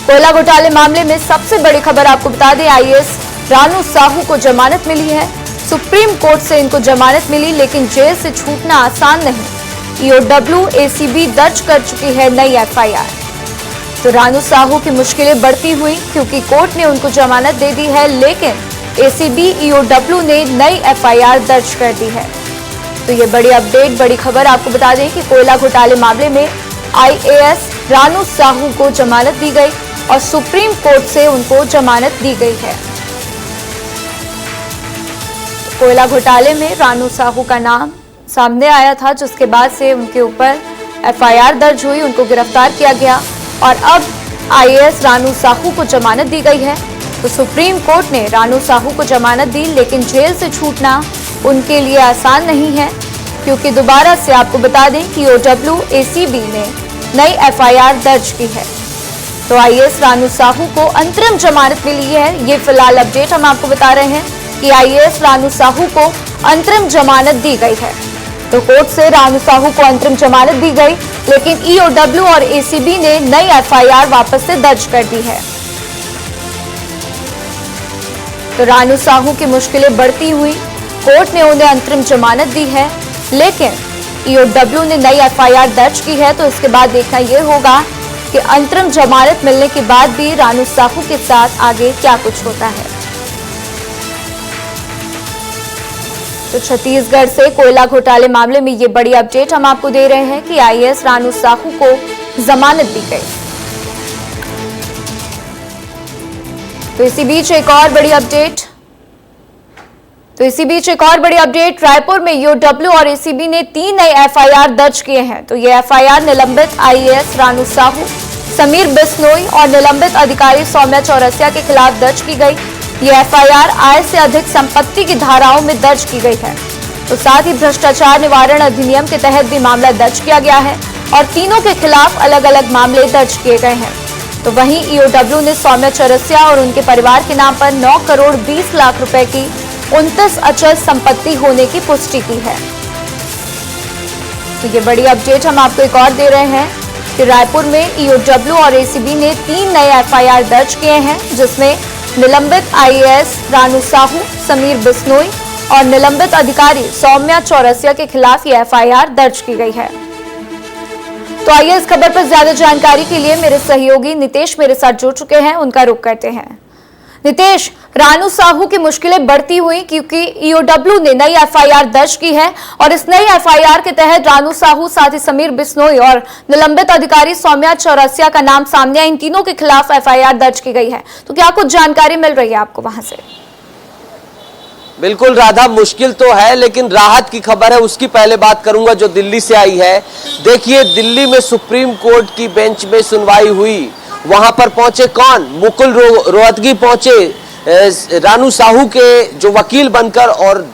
कोयला घोटाले मामले में सबसे बड़ी खबर आपको बता दें, आईएएस रानू साहू को जमानत मिली है। सुप्रीम कोर्ट से इनको जमानत मिली, लेकिन जेल से छूटना आसान नहीं। ईओडब्ल्यू एसीबी दर्ज कर चुकी है नई एफआईआर। तो रानू साहू की मुश्किलें बढ़ती हुई क्योंकि कोर्ट ने उनको जमानत दे दी है, लेकिन एसीबी ईओडब्ल्यू ने नई एफआईआर दर्ज कर दी है। तो ये बड़ी अपडेट, बड़ी खबर आपको बता दें कि कोयला घोटाले मामले में आईएएस रानू साहू को जमानत दी गई और सुप्रीम कोर्ट से उनको जमानत दी गई है। कोयला घोटाले में रानू साहू का नाम सामने आया था, जिसके बाद से उनके ऊपर एफआईआर दर्ज हुई, उनको गिरफ्तार किया गया और अब आईएएस रानू साहू को जमानत दी गई है। तो सुप्रीम कोर्ट ने रानू साहू को जमानत दी, लेकिन जेल से छूटना उनके लिए आसान नहीं है, क्योंकि दोबारा से आपको बता दें कि ईओडब्ल्यू एसीबी ने नई एफआईआर दर्ज की है। तो आईएएस रानू साहू को अंतरिम जमानत मिली है। ये फिलहाल अपडेट हम आपको बता रहे हैं कि आईएएस रानू साहू को अंतरिम जमानत दी गई है। तो कोर्ट से रानू साहू को अंतरिम जमानत दी गई, लेकिन ईओडब्ल्यू और एसीबी ने नई एफआईआर वापस से दर्ज कर दी है। तो रानू साहू की मुश्किलें बढ़ती हुई, कोर्ट ने उन्हें अंतरिम जमानत दी है, लेकिन ईओडब्ल्यू ने नई एफआईआर दर्ज की है। तो इसके बाद देखना यह होगा कि अंतरिम जमानत मिलने के बाद भी रानू साहू के साथ आगे क्या कुछ होता है। तो छत्तीसगढ़ से कोयला घोटाले मामले में ये बड़ी अपडेट हम आपको दे रहे हैं कि आईएएस रानू साहू को जमानत दी गई। तो इसी बीच एक और बड़ी अपडेट रायपुर में ईओडब्ल्यू और एसीबी ने 3 नए एफआईआर दर्ज किए हैं। तो ये एफआईआर निलंबित आईएएस रानू साहू, समीर बिश्नोई और निलंबित अधिकारी सौम्या चौरसिया के खिलाफ दर्ज की गई। ये एफआईआर आय से अधिक संपत्ति की धाराओं में दर्ज की गई है। तो साथ ही भ्रष्टाचार निवारण अधिनियम के तहत भी मामला दर्ज किया गया है और तीनों के खिलाफ अलग अलग मामले दर्ज किए गए हैं। तो वहीं ईओडब्ल्यू ने सौम्या चौरसिया और उनके परिवार के नाम पर 9 करोड़ 20 लाख रुपए की 29 अचल संपत्ति होने की पुष्टि की है। तो ये बड़ी अपडेट हम आपको एक और दे रहे हैं कि रायपुर में ईओडब्ल्यू और एसीबी ने 3 नए एफआईआर दर्ज किए हैं, जिसमें निलंबित आईएएस रानू साहू, समीर बिश्नोई और निलंबित अधिकारी सौम्या चौरसिया के खिलाफ ये एफआईआर दर्ज की गई है। तो आइए इस खबर पर ज्यादा जानकारी के लिए मेरे सहयोगी नितेश मेरे साथ जुड़ चुके हैं, उनका रुख करते हैं। नितेश, रानू साहू की मुश्किलें बढ़ती हुई क्योंकि ईओडब्ल्यू ने नई एफआईआर दर्ज की है और इस नई एफआईआर के तहत रानू साहू, साथ ही समीर बिश्नोई और निलंबित अधिकारी सौम्या चौरसिया का नाम सामने आया। इन तीनों के खिलाफ एफआईआर दर्ज की गई है। तो क्या कुछ जानकारी मिल रही है आपको वहां से? बिल्कुल राधा, मुश्किल तो है, लेकिन राहत की खबर है उसकी पहले बात करूंगा जो दिल्ली से आई है। देखिए, दिल्ली में सुप्रीम कोर्ट की बेंच में सुनवाई हुई। वहां पर पहुंचे कौन? मुकुल रोहतगी पहुंचे रानू साहू के जो वकील बनकर, और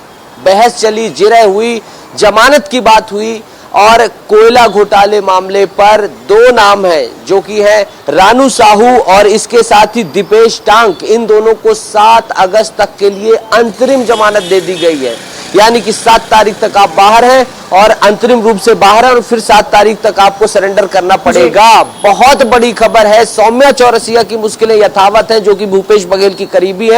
बहस चली, जिरह हुई, जमानत की बात हुई। और कोयला घोटाले मामले पर 2 नाम हैं जो कि है रानू साहू और इसके साथ ही दीपेश टांक। इन दोनों को 7 अगस्त तक के लिए अंतरिम जमानत दे दी गई है, यानी कि 7 तारीख तक आप बाहर हैं और अंतरिम रूप से बाहर हैं और फिर 7 तारीख तक आपको सरेंडर करना पड़ेगा। बहुत बड़ी खबर है। सौम्या चौरसिया की मुश्किलें यथावत हैं, जो कि भूपेश बघेल की करीबी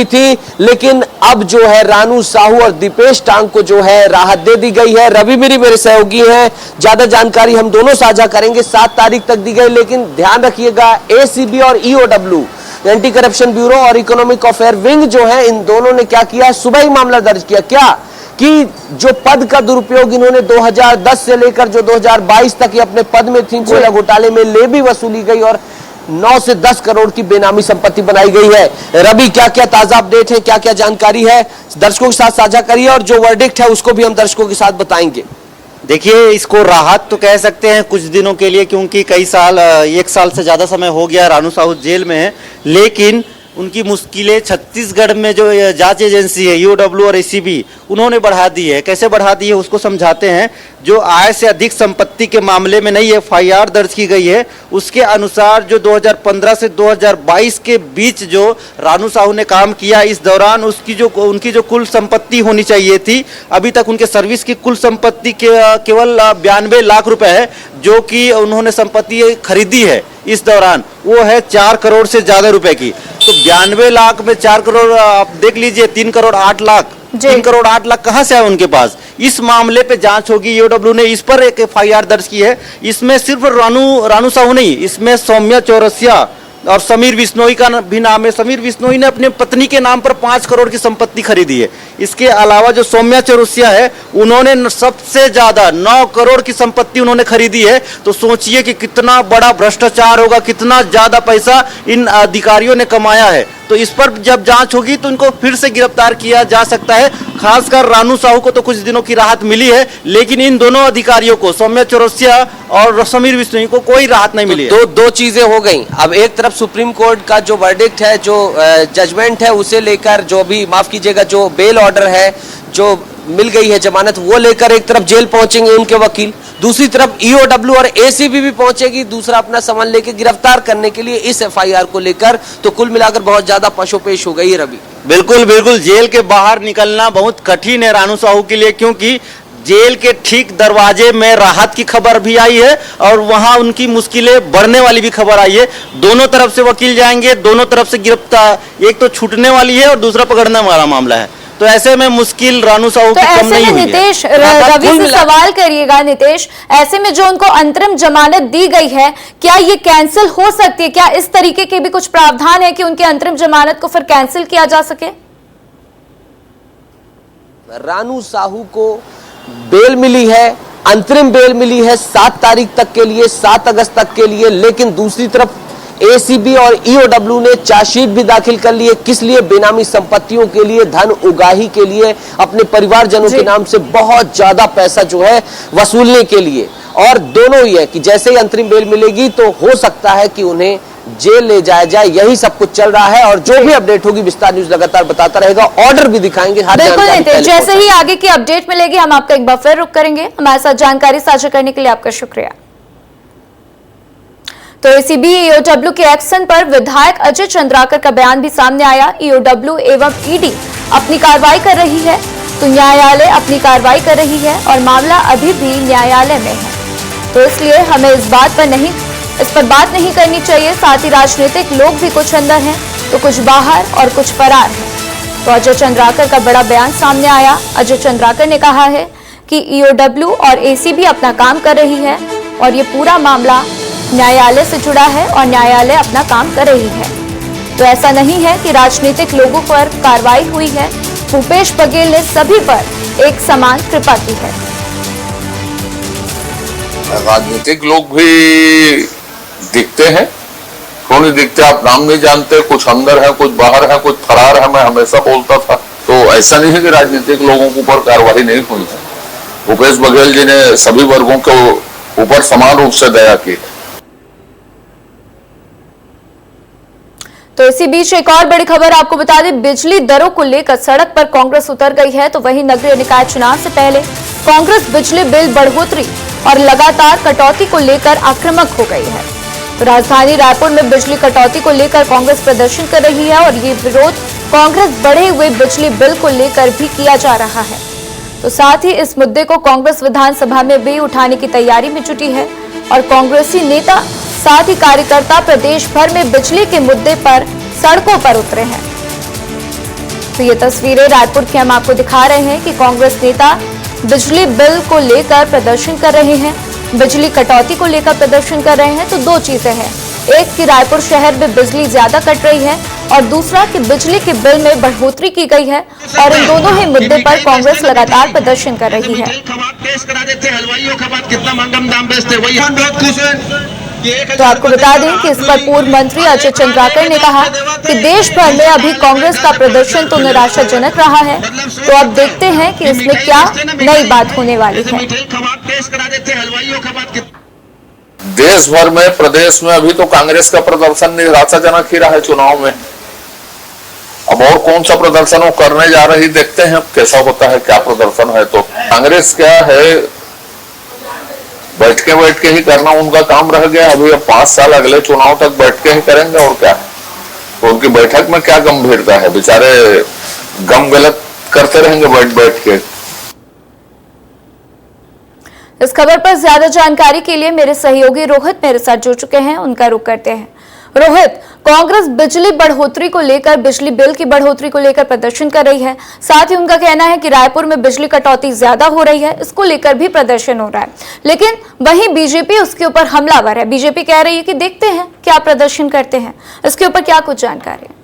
थी, लेकिन अब जो है रानू साहू और दीपेश टांग को जो है राहत दे दी गई है। रवि मेरी मेरे सहयोगी हैं, ज्यादा जानकारी हम दोनों साझा करेंगे। 7 तारीख तक दी गई, लेकिन ध्यान रखिएगा एसीबी और ईओडब्ल्यू, एंटी करप्शन ब्यूरो और इकोनॉमिक अफेयर विंग जो है, इन दोनों ने क्या किया? सुबह ही मामला दर्ज किया। क्या कि जो पद का दुरुपयोग इन्होंने 2010 से लेकर जो 2022 तक ये अपने पद में थी, कोयला घोटाले में लेवी वसूली गई और 9 से 10 करोड़ की बेनामी संपत्ति बनाई गई है। रवि, क्या क्या ताजा अपडेट है, क्या क्या जानकारी है, दर्शकों के साथ साझा करिए और जो वर्डिक्ट है उसको भी हम दर्शकों के साथ बताएंगे। देखिए, इसको राहत तो कह सकते हैं कुछ दिनों के लिए, क्योंकि कई साल, 1 साल से ज़्यादा समय हो गया रानू साहू जेल में है, लेकिन उनकी मुश्किलें छत्तीसगढ़ में जो जांच एजेंसी है ईओडब्ल्यू और एसीबी, उन्होंने बढ़ा दी है। कैसे बढ़ा दी है उसको समझाते हैं। जो आय से अधिक संपत्ति के मामले में नई एफआईआर दर्ज की गई है, उसके अनुसार जो 2015 से 2022 के बीच जो रानू साहू ने काम किया, इस दौरान उनकी जो कुल संपत्ति होनी चाहिए थी, अभी तक उनके सर्विस की कुल संपत्ति केवल 92 लाख रुपए है, जो कि उन्होंने संपत्ति खरीदी है। इस दौरान, वो है 4 करोड़ से ज्यादा रुपए की। तो 92 लाख में 4 करोड़, आप देख लीजिए 3 करोड़ 8 लाख, 3 करोड़ 8 लाख कहां से आए उनके पास। इस मामले पे जांच होगी। ईओडब्ल्यू ने इस पर एक FIR दर्ज की है। इसमें सिर्फ रानू साहू नहीं, इसमें सौम्या चौरसिया और समीर बिश्नोई का भी नाम है। समीर बिश्नोई ने अपने पत्नी के नाम पर 5 करोड़ की संपत्ति खरीदी है। इसके अलावा जो सौम्या चौरसिया है, उन्होंने सबसे ज्यादा 9 करोड़ की संपत्ति उन्होंने खरीदी है। तो सोचिए कि कितना बड़ा भ्रष्टाचार होगा, कितना ज्यादा पैसा इन अधिकारियों ने कमाया है। तो इस पर जब जांच होगी तो इनको फिर से गिरफ्तार किया जा सकता है। खासकर रानू साहू को तो कुछ दिनों की राहत मिली है, लेकिन इन दोनों अधिकारियों को, सौम्या चौरसिया और समीर बिश्नोई को, कोई राहत नहीं मिली है। दो चीजें हो गई। अब एक तरफ सुप्रीम कोर्ट का जो वर्डिक्ट है, जो जजमेंट है, उसे लेकर जो भी, माफ कीजिएगा, जो बेल ऑर्डर है, जो मिल गई है जमानत, वो लेकर एक तरफ जेल पहुंचेंगे उनके वकील, दूसरी तरफ ईओडब्ल्यू और एसीबी भी पहुंचेगी दूसरा अपना सामान लेकर गिरफ्तार करने के लिए इस एफआईआर को लेकर। तो कुल मिलाकर बहुत ज्यादा पशोपेश हो गई है रवि। बिल्कुल बिल्कुल, जेल के बाहर निकलना बहुत कठिन है रानू साहू के लिए, क्योंकि जेल के ठीक दरवाजे में राहत की खबर भी आई है और वहां उनकी मुश्किलें बढ़ने वाली भी खबर आई है। दोनों तरफ से वकील जाएंगे, दोनों तरफ से गिरफ्तार, एक तो छूटने वाली है और दूसरा पकड़ने वाला मामला है। तो ऐसे में मुश्किल रानू साहू की कम नहीं हुई है। नितेश, रवि से सवाल करिएगा नितेश, ऐसे में जो उनको अंतरिम जमानत दी गई है, क्या ये कैंसिल हो सकती है? क्या इस तरीके के भी कुछ प्रावधान है कि उनकी अंतरिम जमानत को फिर कैंसिल किया जा सके? रानू साहू को बेल मिली है, अंतरिम बेल मिली है 7 तारीख तक के लिए, 7 अगस्त तक के लिए, लेकिन दूसरी तरफ एसीबी और ईओडब्ल्यू ने चार्जशीट भी दाखिल कर ली है। किस लिए? बेनामी संपत्तियों के लिए, धन उगाही के लिए, अपने परिवारजनों के नाम से बहुत ज्यादा पैसा जो है वसूलने के लिए। और दोनों ही है कि जैसे ही अंतरिम बेल मिलेगी तो हो सकता है कि उन्हें जेल ले जाया जाए। यही सब कुछ चल रहा है और जो भी अपडेट होगी विस्तार न्यूज लगातार बताता रहेगा, ऑर्डर भी दिखाएंगे। हर बिल्कुल, जैसे ही आगे की अपडेट मिलेगी हम आपका एक बार फिर रुक करेंगे। हमारे साथ जानकारी साझा करने के लिए आपका शुक्रिया। तो एसीबी ईओडब्ल्यू के एक्शन पर विधायक अजय चंद्राकर का बयान भी सामने आया। ईओडब्ल्यू एवं ईडी अपनी कार्रवाई कर रही है तो न्यायालय अपनी कार्रवाई कर रही है और मामला अभी भी न्यायालय में है, तो इसलिए हमें इस पर बात नहीं करनी चाहिए। साथ ही राजनीतिक लोग भी कुछ अंदर हैं तो कुछ बाहर और कुछ फरार हैं। तो अजय चंद्राकर का बड़ा बयान सामने आया। अजय चंद्राकर ने कहा है कि ईओडब्ल्यू और एसीबी अपना काम कर रही है और ये पूरा मामला न्यायालय से जुड़ा है और न्यायालय अपना काम कर रही है। तो ऐसा नहीं है कि राजनीतिक लोगों पर कार्रवाई हुई है। भूपेश बघेल ने सभी पर एक समान कृपा की है। राजनीतिक लोग भी दिखते हैं, क्यों नहीं दिखते? आप नाम नहीं जानते, कुछ अंदर है, कुछ बाहर है, कुछ फरार है, मैं हमेशा बोलता था। तो ऐसा नहीं है कि राजनीतिक लोगों के ऊपर कार्रवाई नहीं हुई है। भूपेश बघेल जी ने सभी वर्गों के ऊपर समान रूप से दया की। तो इसी बीच एक और बड़ी खबर आपको बता दें, बिजली दरों को लेकर सड़क पर कांग्रेस उतर गई है। तो वहीं नगरीय निकाय चुनाव से पहले कांग्रेस बिजली बिल बढ़ोतरी और लगातार कटौती को लेकर आक्रामक हो गई है। तो राजधानी रायपुर में बिजली कटौती को लेकर कांग्रेस प्रदर्शन कर रही है और ये विरोध कांग्रेस बढ़े हुए बिजली बिल को लेकर भी किया जा रहा है। तो साथ ही इस मुद्दे को कांग्रेस विधानसभा में भी उठाने की तैयारी में जुटी है और कांग्रेसी नेता साथ ही कार्यकर्ता प्रदेश भर में बिजली के मुद्दे पर सड़कों पर उतरे हैं। तो ये तस्वीरें रायपुर की हम आपको दिखा रहे हैं कि कांग्रेस नेता बिजली बिल को लेकर प्रदर्शन कर रहे हैं, बिजली कटौती को लेकर प्रदर्शन कर रहे हैं। तो दो चीजें हैं, एक कि रायपुर शहर में बिजली ज्यादा कट रही है और दूसरा कि बिजली के बिल में बढ़ोतरी की गई है और इन दोनों ही मुद्दे पर कांग्रेस लगातार प्रदर्शन कर रही है। तो आपको बता दें कि इस पर पूर्व मंत्री अजय चंद्राकर ने कहा कि देश भर में अभी कांग्रेश का प्रदर्शन तो निराशाजनक रहा है। तो अब देखते हैं कि इसमें क्या नई बात होने वाली है। देश भर में, प्रदेश में अभी तो कांग्रेस का प्रदर्शन निराशाजनक ही रहा है चुनाव में। अब और कौन सा प्रदर्शन वो करने जा रही, देखते हैं कैसा होता है, क्या प्रदर्शन है। तो कांग्रेस क्या है, बैठ के ही करना उनका काम रह गया। अभी अब 5 साल अगले चुनाव तक बैठ के ही करेंगे और क्या। तो उनकी बैठक में क्या गंभीरता है, बेचारे गम गलत करते रहेंगे बैठ के। इस खबर पर ज्यादा जानकारी के लिए मेरे सहयोगी रोहित मेरे साथ जुड़ चुके हैं, उनका रुख करते हैं। रोहित, कांग्रेस बिजली बढ़ोतरी को लेकर, बिजली बिल की बढ़ोतरी को लेकर प्रदर्शन कर रही है। साथ ही उनका कहना है कि रायपुर में बिजली कटौती ज्यादा हो रही है, इसको लेकर भी प्रदर्शन हो रहा है। लेकिन वहीं बीजेपी उसके ऊपर हमलावर है। बीजेपी कह रही है कि देखते हैं क्या प्रदर्शन करते हैं। इसके ऊपर क्या कुछ जानकारी?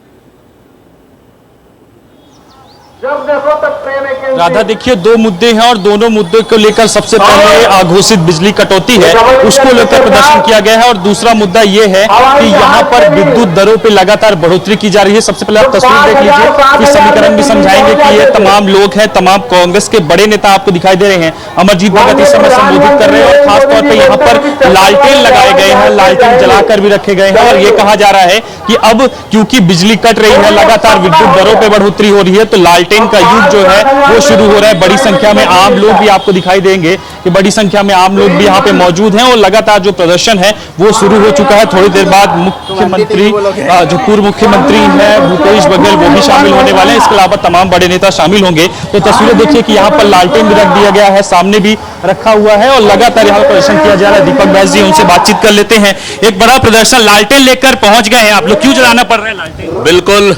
राधा, देखिए दो मुद्दे हैं और दोनों मुद्दों को लेकर सबसे पहले अघोषित बिजली कटौती है, उसको लेकर प्रदर्शन किया गया है। और दूसरा मुद्दा ये है कि यहाँ पर विद्युत दरों पे लगातार बढ़ोतरी की जा रही है। सबसे पहले आप तस्वीर देख लीजिए, इस समीकरण भी समझाएंगे कि ये तमाम लोग हैं, तमाम कांग्रेस के बड़े नेता आपको दिखाई दे रहे हैं। अमरजीत भगत इस समय संबोधित कर रहे हैं और खासतौर पर यहाँ पर लालटेन लगाए गए हैं, लालटेन जलाकर भी रखे गए हैं। और ये कहा जा रहा है कि अब क्योंकि बिजली कट रही है, लगातार विद्युत दरों पर बढ़ोतरी हो रही है, तो लालटेन का युग जो है वो शुरू हो रहा है। बड़ी संख्या में आम लोग भी आपको दिखाई देंगे कि बड़ी संख्या में आम लोग भी यहाँ पे मौजूद हैं और लगातार जो प्रदर्शन है वो शुरू हो चुका है। थोड़ी देर बाद मुख्यमंत्री, जो पूर्व मुख्यमंत्री हैं भूपेश बघेल, वो भी शामिल होने वाले हैं। इसके अलावा तमाम बड़े नेता शामिल होंगे। तो तस्वीरें देखिए कि यहाँ पर लालटेन भी रख दिया गया है, सामने भी रखा हुआ है और लगातार यहाँ प्रदर्शन किया जा रहा है। दीपक बैस जी, उनसे बातचीत कर लेते हैं। एक बड़ा प्रदर्शन लालटेन लेकर पहुंच गए हैं आप लोग, क्यों जलाना पड़ रहा है लालटेन? बिल्कुल,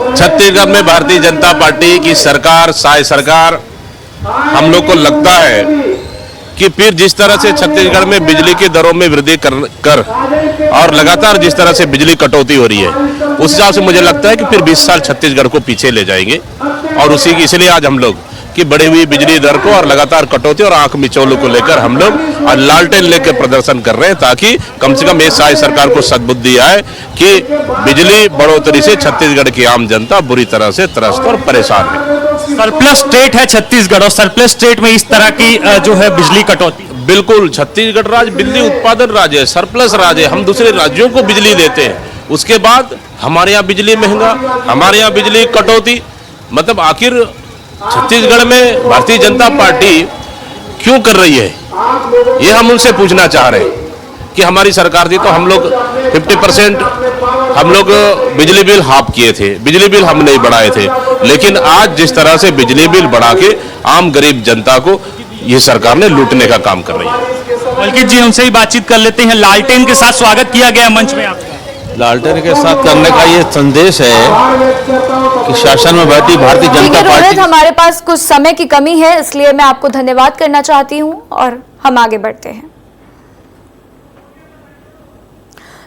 छत्तीसगढ़ में भारतीय जनता पार्टी की सरकार, साय सरकार, हम लोग को लगता है कि फिर जिस तरह से छत्तीसगढ़ में बिजली की दरों में वृद्धि कर और लगातार जिस तरह से बिजली कटौती हो रही है, उस हिसाब से मुझे लगता है कि फिर 20 साल छत्तीसगढ़ को पीछे ले जाएंगे। और उसी की इसलिए आज हम लोग कि बढ़ी हुई बिजली दर को और लगातार कटौती और आंख मिचौलों को लेकर हम लोग आज लालटेन लेकर प्रदर्शन कर रहे हैं, ताकि कम से कम ये साय सरकार को सद्बुद्धि आए कि बिजली बढ़ोतरी से छत्तीसगढ़ की आम जनता बुरी तरह से त्रस्त और परेशान है। सरप्लस स्टेट है छत्तीसगढ़ और सरप्लस स्टेट में इस तरह की जो है बिजली कटौती। बिल्कुल, छत्तीसगढ़ राज्य बिजली उत्पादन राज्य है, सरप्लस राज्य है। हम दूसरे राज्यों को बिजली देते हैं, उसके बाद हमारे यहाँ बिजली महंगा, हमारे यहाँ बिजली कटौती। मतलब आखिर छत्तीसगढ़ में भारतीय जनता पार्टी क्यों कर रही है, ये हम उनसे पूछना चाह रहे हैं। कि हमारी सरकार थी तो हम लोग 50% हम लोग बिजली बिल हाफ किए थे, बिजली बिल हम नहीं बढ़ाए थे। लेकिन आज जिस तरह से बिजली बिल बढ़ा के आम गरीब जनता को ये सरकार ने लूटने का काम कर रही है। बल्कि जी, उनसे ही बातचीत कर लेते हैं। लालटेन के साथ स्वागत किया गया मंच में आपका। लालटेन के साथ करने का ये संदेश है कि शासन में बैठी भारतीय जनता पार्टी। हमारे पास कुछ समय की कमी है, इसलिए मैं आपको धन्यवाद करना चाहती हूं और हम आगे बढ़ते हैं।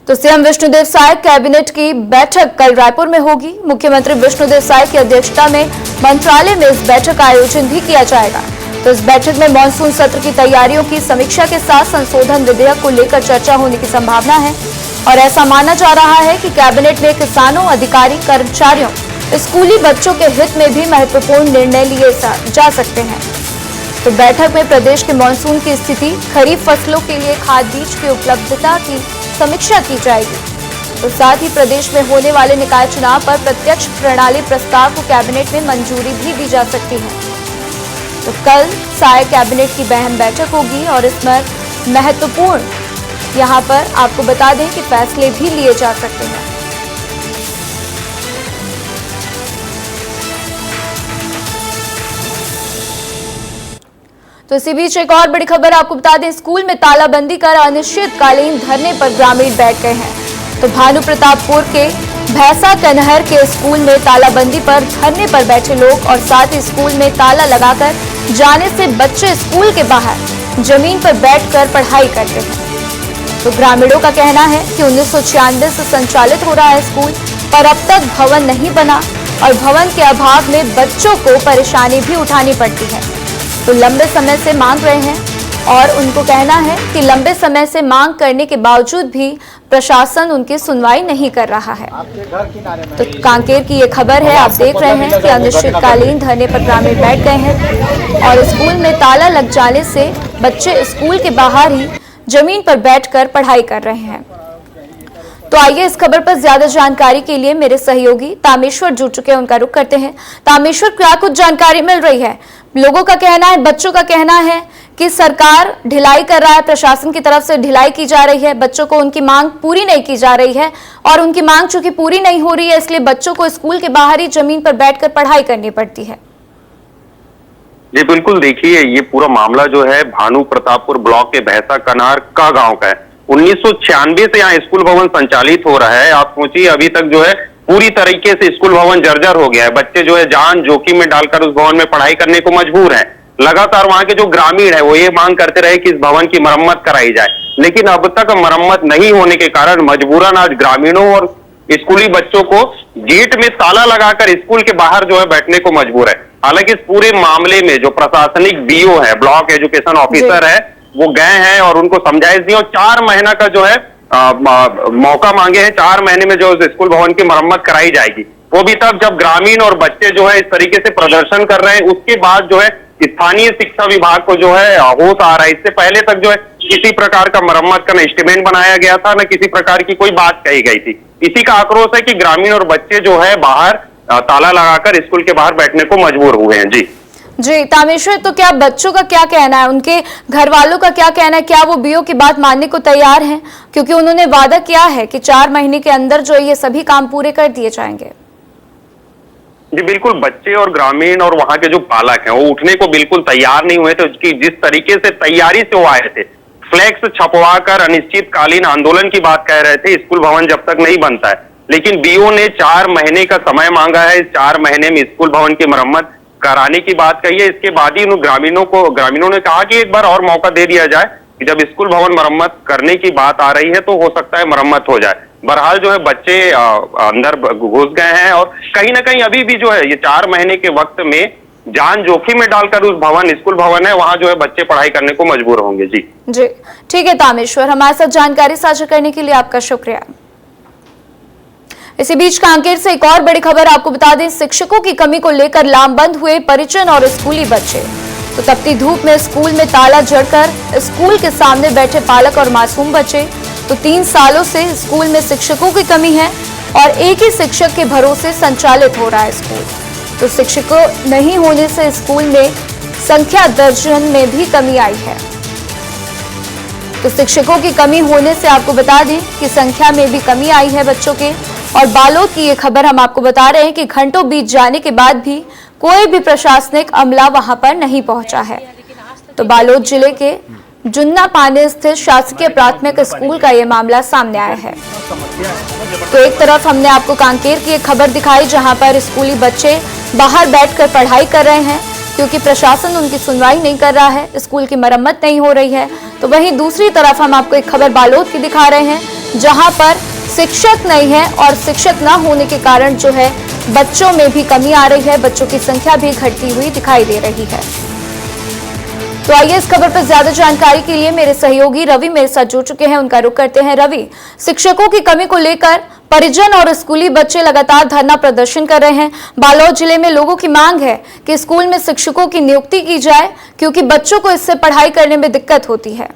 तो सीएम विष्णुदेव साय कैबिनेट की बैठक कल रायपुर में होगी। मुख्यमंत्री विष्णुदेव साय की अध्यक्षता में मंत्रालय में इस बैठक का आयोजन भी किया जाएगा। तो इस बैठक में मानसून सत्र की तैयारियों की समीक्षा के साथ संशोधन विधेयक को लेकर चर्चा होने की संभावना है और ऐसा माना जा रहा है कि कैबिनेट में किसानों, अधिकारी, कर्मचारियों, स्कूली बच्चों के हित में भी महत्वपूर्ण निर्णय लिए जा सकते हैं। तो बैठक में प्रदेश के मानसून की स्थिति, खरीफ फसलों के लिए खाद बीज की उपलब्धता की समीक्षा की जाएगी। तो साथ ही प्रदेश में होने वाले निकाय चुनाव पर प्रत्यक्ष प्रणाली प्रस्ताव को कैबिनेट में मंजूरी भी दी जा सकती है। तो कल साय कैबिनेट की अहम बैठक होगी और इसमें महत्वपूर्ण यहाँ पर आपको बता दें कि फैसले भी लिए जा सकते हैं। तो इसी बीच एक और बड़ी खबर आपको बता दें, स्कूल में तालाबंदी कर अनिश्चितकालीन धरने पर ग्रामीण बैठ गए हैं। तो भानु प्रतापपुर के भैंसा कनहर के स्कूल में तालाबंदी पर धरने पर बैठे लोग और साथ ही स्कूल में ताला लगाकर जाने से बच्चे स्कूल के बाहर जमीन पर बैठकर पढ़ाई करते हैं। तो ग्रामीणों का कहना है कि 1996 से संचालित हो रहा है स्कूल, पर अब तक भवन नहीं बना और भवन के अभाव में बच्चों को परेशानी भी उठानी पड़ती है। तो लंबे समय से मांग रहे हैं और उनको कहना है कि लंबे समय से मांग करने के बावजूद भी प्रशासन उनकी सुनवाई नहीं कर रहा है। तो कांकेर की ये खबर है, आप देख रहे हैं कि अनिश्चितकालीन धरने पर ग्रामीण बैठ गए हैं और स्कूल में ताला लग जाने से बच्चे स्कूल के बाहर ही जमीन पर बैठकर पढ़ाई कर रहे हैं। तो आइए इस खबर पर ज्यादा जानकारी के लिए मेरे सहयोगी तामेश्वर जुड़ चुके हैं, उनका रुख करते हैं। तामेश्वर, क्या कुछ जानकारी मिल रही है? लोगों का कहना है, बच्चों का कहना है कि सरकार ढिलाई कर रहा है, प्रशासन की तरफ से ढिलाई की जा रही है, बच्चों को उनकी मांग पूरी नहीं की जा रही है और उनकी मांग चूंकि पूरी नहीं हो रही है इसलिए बच्चों को स्कूल के बाहर ही जमीन पर बैठकर पढ़ाई करनी पड़ती है। जी बिल्कुल, देखिए ये पूरा मामला जो है भानु प्रतापपुर ब्लॉक के भैंसा कनार का गांव का है। 1996 से यहाँ स्कूल भवन संचालित हो रहा है। आप सोचिए अभी तक जो है पूरी तरीके से स्कूल भवन जर्जर हो गया है। बच्चे जो है जान जोखिम में डालकर उस भवन में पढ़ाई करने को मजबूर हैं। लगातार वहां के जो ग्रामीण है वो ये मांग करते रहे कि इस भवन की मरम्मत कराई जाए, लेकिन अब तक मरम्मत नहीं होने के कारण मजबूरन आज ग्रामीणों और स्कूली बच्चों को गेट में ताला लगाकर स्कूल के बाहर जो है बैठने को मजबूर है। हालांकि इस पूरे मामले में जो प्रशासनिक बीओ है, ब्लॉक एजुकेशन ऑफिसर है, वो गए हैं और उनको समझाइश दी और 4 महीना का जो है मौका मांगे हैं। 4 महीने में जो स्कूल भवन की मरम्मत कराई जाएगी, वो भी तब जब ग्रामीण और बच्चे जो है इस तरीके से प्रदर्शन कर रहे हैं। उसके बाद जो है स्थानीय शिक्षा विभाग को जो है होश आ रहा है। इससे पहले तक जो है किसी प्रकार का मरम्मत का न एस्टीमेट बनाया गया था, न किसी प्रकार की कोई बात कही गई थी। इसी का आक्रोश है कि ग्रामीण और बच्चे जो है बाहर ताला लगाकर स्कूल के बाहर बैठने को मजबूर हुए हैं। जी तामेश्वर, तो क्या बच्चों का क्या कहना है, उनके घर वालों का क्या कहना है? क्या वो बीओ की बात मानने को तैयार हैं? क्योंकि उन्होंने वादा किया है कि 4 महीने के अंदर जो ये सभी काम पूरे कर दिए जाएंगे। जी बिल्कुल, बच्चे और ग्रामीण और वहां के जो पालक हैं वो उठने को बिल्कुल तैयार नहीं हुए थे। उसकी जिस तरीके से तैयारी से वो आए थे, फ्लैक्स छपवाकर अनिश्चितकालीन आंदोलन की बात कह रहे थे स्कूल भवन जब तक नहीं बनता है, लेकिन बीओ ने 4 महीने का समय मांगा है। इस 4 महीने में स्कूल भवन की मरम्मत कराने की बात कही है। इसके बाद ही ग्रामीणों ने कहा कि एक बार और मौका दे दिया जाए कि जब स्कूल भवन मरम्मत करने की बात आ रही है तो हो सकता है मरम्मत हो जाए। बहरहाल जो है बच्चे अंदर घुस गए हैं और कहीं ना कहीं अभी भी जो है ये 4 महीने के वक्त में जान जोखिम में डालकर उस स्कूल भवन है वहां जो है बच्चे पढ़ाई करने को मजबूर होंगे। जी ठीक है तामेश्वर, हमारे साथ जानकारी साझा करने के लिए आपका शुक्रिया। इसी बीच कांकेर से एक और बड़ी खबर आपको बता दें, शिक्षकों की कमी को लेकर लामबंद हुए परिजन और स्कूली बच्चे। तो तपती धूप में स्कूल में ताला जड़कर स्कूल के सामने बैठे पालक और मासूम बच्चे। तो 3 सालों से स्कूल में शिक्षकों की कमी है और एक ही शिक्षक के भरोसे संचालित हो रहा है स्कूल। तो शिक्षकों नहीं होने से स्कूल में संख्या दर्जन में भी कमी आई है। तो शिक्षकों की कमी होने से आपको बता दें कि संख्या में भी कमी आई है बच्चों के। और बालोद की ये खबर हम आपको बता रहे हैं कि घंटों बीत जाने के बाद भी कोई भी प्रशासनिक अमला वहां पर नहीं पहुंचा है। तो बालोद जिले के जुन्ना पानी स्थित शासकीय प्राथमिक स्कूल का ये मामला सामने आया है। तो एक तरफ हमने आपको कांकेर की एक खबर दिखाई जहां पर स्कूली बच्चे बाहर बैठकर पढ़ाई कर रहे हैं क्योंकि प्रशासन उनकी सुनवाई नहीं कर रहा है, स्कूल की मरम्मत नहीं हो रही है। तो वहीं दूसरी तरफ हम आपको एक खबर बालोद की दिखा रहे हैं जहां पर शिक्षक नहीं है और शिक्षक न होने के कारण जो है बच्चों में भी कमी आ रही है, बच्चों की संख्या भी घटती हुई दिखाई दे रही है। तो आइए इस खबर पर ज्यादा जानकारी के लिए मेरे सहयोगी रवि मेरे साथ जुड़ चुके हैं, उनका रुख करते हैं। रवि, शिक्षकों की कमी को लेकर परिजन और स्कूली बच्चे लगातार धरना प्रदर्शन कर रहे हैं। बालोद जिले में लोगों की मांग है कि स्कूल में शिक्षकों की नियुक्ति की जाए क्योंकि बच्चों को इससे पढ़ाई करने में दिक्कत होती है।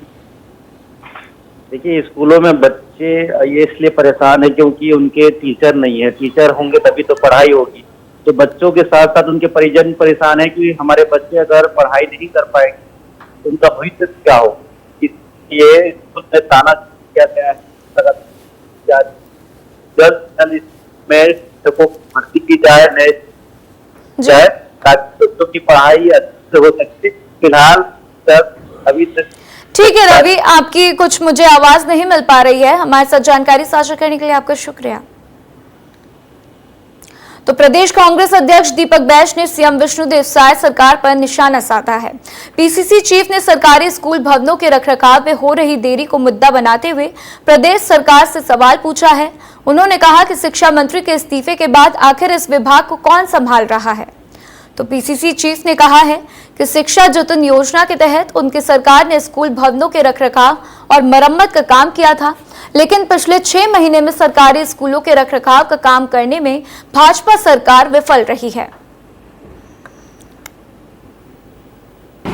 देखिए, स्कूलों में बच्चे ये इसलिए परेशान है क्योंकि उनके टीचर नहीं है। टीचर होंगे तभी तो पढ़ाई होगी। तो बच्चों के साथ साथ उनके परिजन परेशान है कि हमारे बच्चे अगर पढ़ाई नहीं कर पाएंगे तो उनका भविष्य क्या हो। ये स्कूल में ताना किया गया है, जल्द में को भर्ती की जाए ताकि बच्चों की पढ़ाई अच्छे हो सकती। फिलहाल तक अभी तक ठीक है रवि, आपकी कुछ मुझे आवाज नहीं मिल पा रही है। हमारे साथ जानकारी साझा करने के लिए आपका शुक्रिया। तो प्रदेश कांग्रेस अध्यक्ष दीपक बैज ने सीएम विष्णुदेव साय सरकार पर निशाना साधा है। पीसीसी चीफ ने सरकारी स्कूल भवनों के रखरखाव में हो रही देरी को मुद्दा बनाते हुए प्रदेश सरकार से सवाल पूछा है। उन्होंने कहा कि शिक्षा मंत्री के इस्तीफे के बाद आखिर इस विभाग को कौन संभाल रहा है। तो पीसीसी चीफ ने कहा है कि शिक्षा जतन योजना के तहत उनकी सरकार ने स्कूल भवनों के रखरखाव और मरम्मत का काम किया था, लेकिन पिछले 6 महीने में सरकारी स्कूलों के रखरखाव का काम करने में भाजपा सरकार विफल रही है।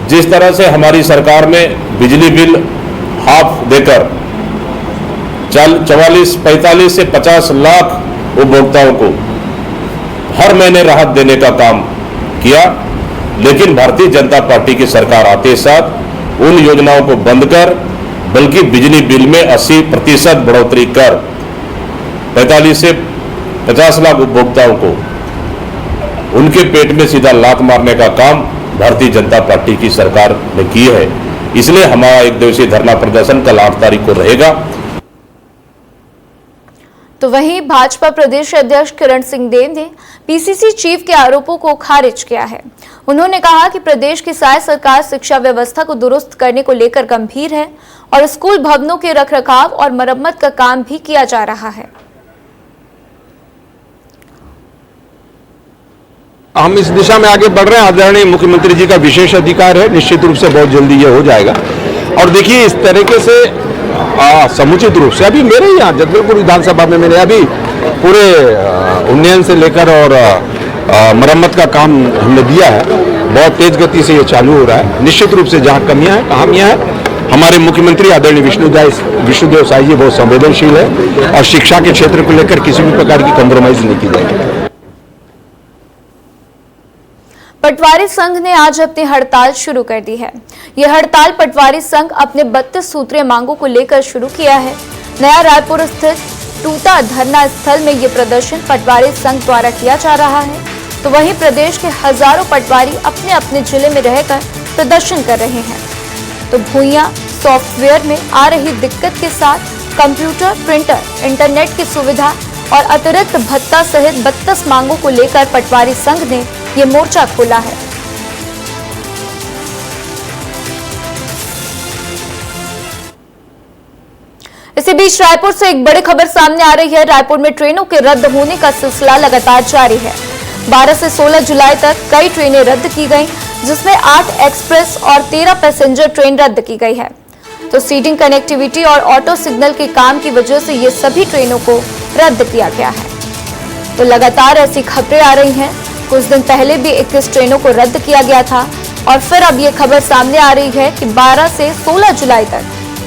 जिस तरह से हमारी सरकार ने बिजली बिल हाफ देकर 44, 45 से 50 लाख उपभोक्ताओं को हर महीने राहत देने का काम किया, लेकिन भारतीय जनता पार्टी की सरकार आते साथ उन योजनाओं को बंद कर बल्कि बिजली बिल में 80% बढ़ोतरी कर 45 से 50 लाख उपभोक्ताओं को उनके पेट में सीधा लात मारने का काम भारतीय जनता पार्टी की सरकार ने की है। इसलिए हमारा 1 दिवसीय धरना प्रदर्शन कल 8 तारीख को रहेगा। तो वहीं भाजपा प्रदेश अध्यक्ष किरण सिंह देव ने पीसीसी चीफ के आरोपों को खारिज किया है। उन्होंने कहा कि प्रदेश की साय सरकार शिक्षा व्यवस्था को दुरुस्त करने को लेकर गंभीर है और स्कूल भवनों के रखरखाव और मरम्मत का काम भी किया जा रहा है। हम इस दिशा में आगे बढ़ रहे हैं। आदरणीय मुख्यमंत्री जी का विशेष अधिकार है, निश्चित रूप से बहुत जल्दी ये हो जाएगा। और देखिए इस तरीके से समुचित रूप से अभी मेरे यहाँ जगदलपुर विधानसभा में मैंने अभी पूरे उन्नयन से लेकर और मरम्मत का काम हमने दिया है। बहुत तेज गति से ये चालू हो रहा है। निश्चित रूप से जहाँ कमियाँ हैं, खामियाँ हैं, हमारे मुख्यमंत्री आदरणीय विष्णुदेव साई जी बहुत संवेदनशील है और शिक्षा के क्षेत्र को लेकर किसी भी प्रकार की कॉम्प्रोमाइज नहीं की जाएगी। पटवारी संघ ने आज अपनी हड़ताल शुरू कर दी है। यह हड़ताल पटवारी संघ अपने 32 सूत्रीय मांगों को लेकर शुरू किया है। नया रायपुर स्थित टूटा धरना स्थल में यह प्रदर्शन पटवारी संघ द्वारा किया जा रहा है। तो वहीं प्रदेश के हजारों पटवारी अपने अपने जिले में रहकर प्रदर्शन कर रहे हैं। तो भूइयां सॉफ्टवेयर में आ रही दिक्कत के साथ कंप्यूटर, प्रिंटर, इंटरनेट की सुविधा और अतिरिक्त भत्ता सहित 32 मांगों को लेकर पटवारी संघ ने ये मोर्चा खोला है। इसी बीच रायपुर से एक बड़ी खबर सामने आ रही है। रायपुर में ट्रेनों के रद्द होने का सिलसिला लगातार जारी है। 12 से 16 जुलाई तक कई ट्रेनें रद्द की गईं, जिसमें 8 एक्सप्रेस और 13 पैसेंजर ट्रेन रद्द की गई है। तो सीटिंग, कनेक्टिविटी और ऑटो सिग्नल के काम की वजह से ये सभी ट्रेनों को रद्द किया गया है। तो लगातार ऐसी खबरें आ रही हैं। कुछ दिन पहले भी 21 ट्रेनों को रद्द किया गया था और फिर अब ये खबर सामने आ रही है कि 12 से 16 जुलाई तक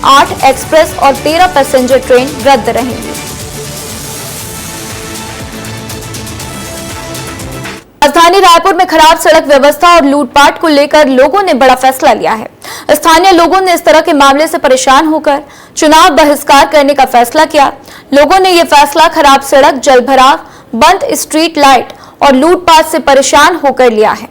8 एक्सप्रेस और 13 पैसेंजर ट्रेन रद्द रहेंगी। राजधानी रायपुर में खराब सड़क व्यवस्था और लूटपाट को लेकर लोगों ने बड़ा फैसला लिया है। स्थानीय लोगों ने इस तरह के मामले से परेशान होकर चुनाव बहिष्कार करने का फैसला किया। लोगों ने यह फैसला खराब सड़क, जलभराव, बंद स्ट्रीट लाइट और लूटपाट से परेशान होकर लिया है।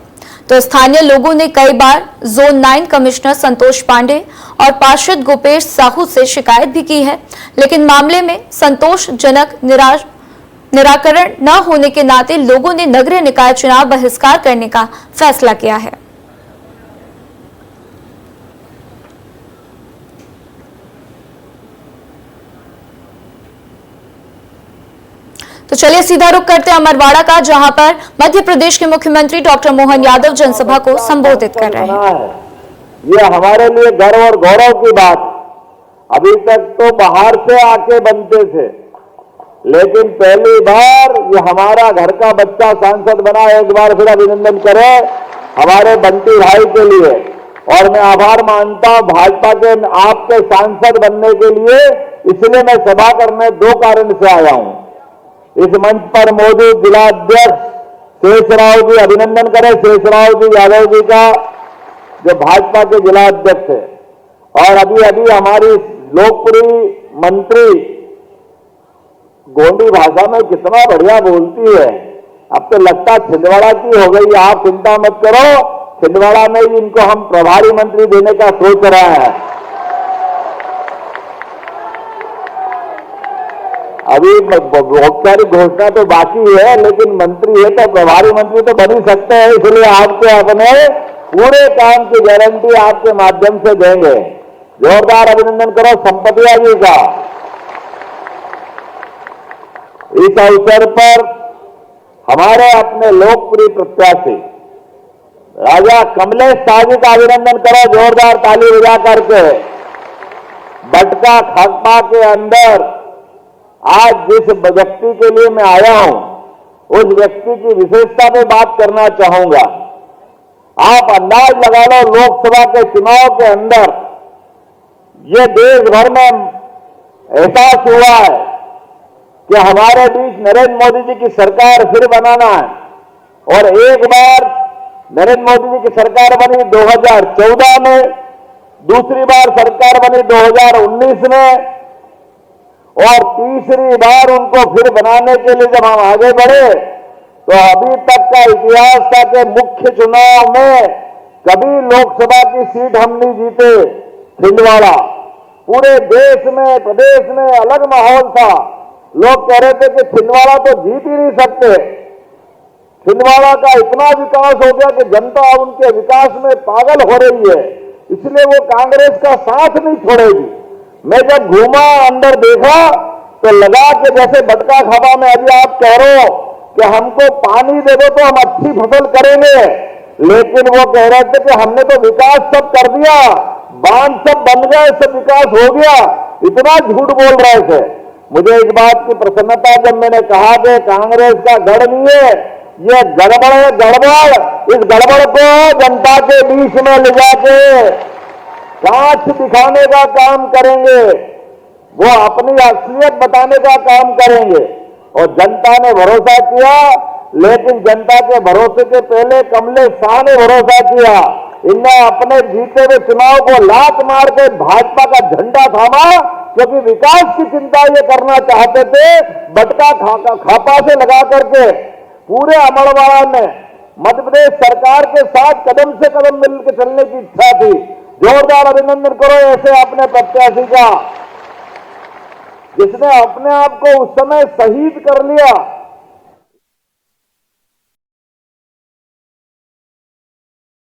तो स्थानीय लोगों ने कई बार जोन 9 कमिश्नर संतोष पांडे और पार्षद गोपेश साहू से शिकायत भी की है, लेकिन मामले में संतोषजनक निराकरण न होने के नाते लोगों ने नगरीय निकाय चुनाव बहिष्कार करने का फैसला किया है। तो चलिए सीधा रुख करते हैं अमरवाड़ा का, जहां पर मध्य प्रदेश के मुख्यमंत्री डॉक्टर मोहन यादव जनसभा को संबोधित कर रहे हैं। ये हमारे लिए गर्व और गौरव की बात। अभी तक तो बाहर से आके बनते थे, लेकिन पहली बार ये हमारा घर का बच्चा सांसद बना। एक बार फिर अभिनंदन करें हमारे बंटी भाई के लिए। और मैं आभार मानता हूं भाजपा के आपके सांसद बनने के लिए। इसलिए मैं सभा करने 2 कारण से आया हूं। इस मंच पर मौजूद जिलाध्यक्ष शेषराव जी, अभिनंदन करें शेषराव जी यादव जी का, जो भाजपा के जिलाध्यक्ष है। और अभी अभी हमारी लोकप्रिय मंत्री गोंडी भाषा में कितना बढ़िया बोलती है। अब तो लगता छिंदवाड़ा की हो गई। आप चिंता मत करो, छिंदवाड़ा में ही इनको हम प्रभारी मंत्री देने का सोच रहे हैं। अभी औपचारिक घोषणा तो बाकी है, लेकिन मंत्री है तो प्रभारी मंत्री तो बन ही सकते हैं। इसलिए आपको अपने पूरे काम की गारंटी आपके माध्यम से देंगे। जोरदार अभिनंदन करो संपतिया जी का। इस अवसर पर हमारे अपने लोकप्रिय प्रत्याशी राजा कमलेश शाह जी का अभिनंदन करो जोरदार ताली बजा करके। बटका खगपा के अंदर आज जिस व्यक्ति के लिए मैं आया हूं, उस व्यक्ति की विशेषता पे बात करना चाहूंगा। आप अंदाज लगा लो, लोकसभा के चुनाव के अंदर ये देश भर में एहसास हुआ है कि हमारे बीच नरेंद्र मोदी जी की सरकार फिर बनाना है। और एक बार नरेंद्र मोदी जी की सरकार बनी 2014 में, दूसरी बार सरकार बनी 2019 में, और तीसरी बार उनको फिर बनाने के लिए जब हम आगे बढ़े तो अभी तक का इतिहास था कि मुख्य चुनाव में कभी लोकसभा की सीट हम नहीं जीते छिंदवाड़ा। पूरे देश में प्रदेश में अलग माहौल था। लोग कह रहे थे कि छिंदवाड़ा तो जीत ही नहीं सकते। छिंदवाड़ा का इतना विकास हो गया कि जनता उनके विकास में पागल हो रही है, इसलिए वो कांग्रेस का साथ नहीं छोड़ेगी। मैं जब घूमा अंदर देखा तो लगा कि जैसे बटका खाबा में अभी आप कह रहे हो कि हमको पानी दे दो तो हम अच्छी फसल करेंगे, लेकिन वो कह रहे थे कि हमने तो विकास सब कर दिया, बांध सब बन गए, सब विकास हो गया। इतना झूठ बोल रहे थे। मुझे इस बात की प्रसन्नता जब मैंने कहा कि कांग्रेस का गढ़ नहीं है, ये गड़बड़ है, गड़बड़। इस गड़बड़ को जनता के बीच में ले जाके कांच दिखाने का काम करेंगे, वो अपनी असलियत बताने का काम करेंगे। और जनता ने भरोसा किया, लेकिन जनता के भरोसे के पहले कमलेश शाह ने भरोसा किया। इनने अपने जीते हुए चुनाव को लात मार के भाजपा का झंडा थामा, क्योंकि विकास की चिंता ये करना चाहते थे। बटका खापा से लगा करके पूरे अमरवाड़ा में मध्य प्रदेश सरकार के साथ कदम से कदम मिलकर चलने की इच्छा थी। जोरदार अभिनंदन करो ऐसे अपने प्रत्याशी का, जिसने अपने आप को उस समय शहीद कर लिया।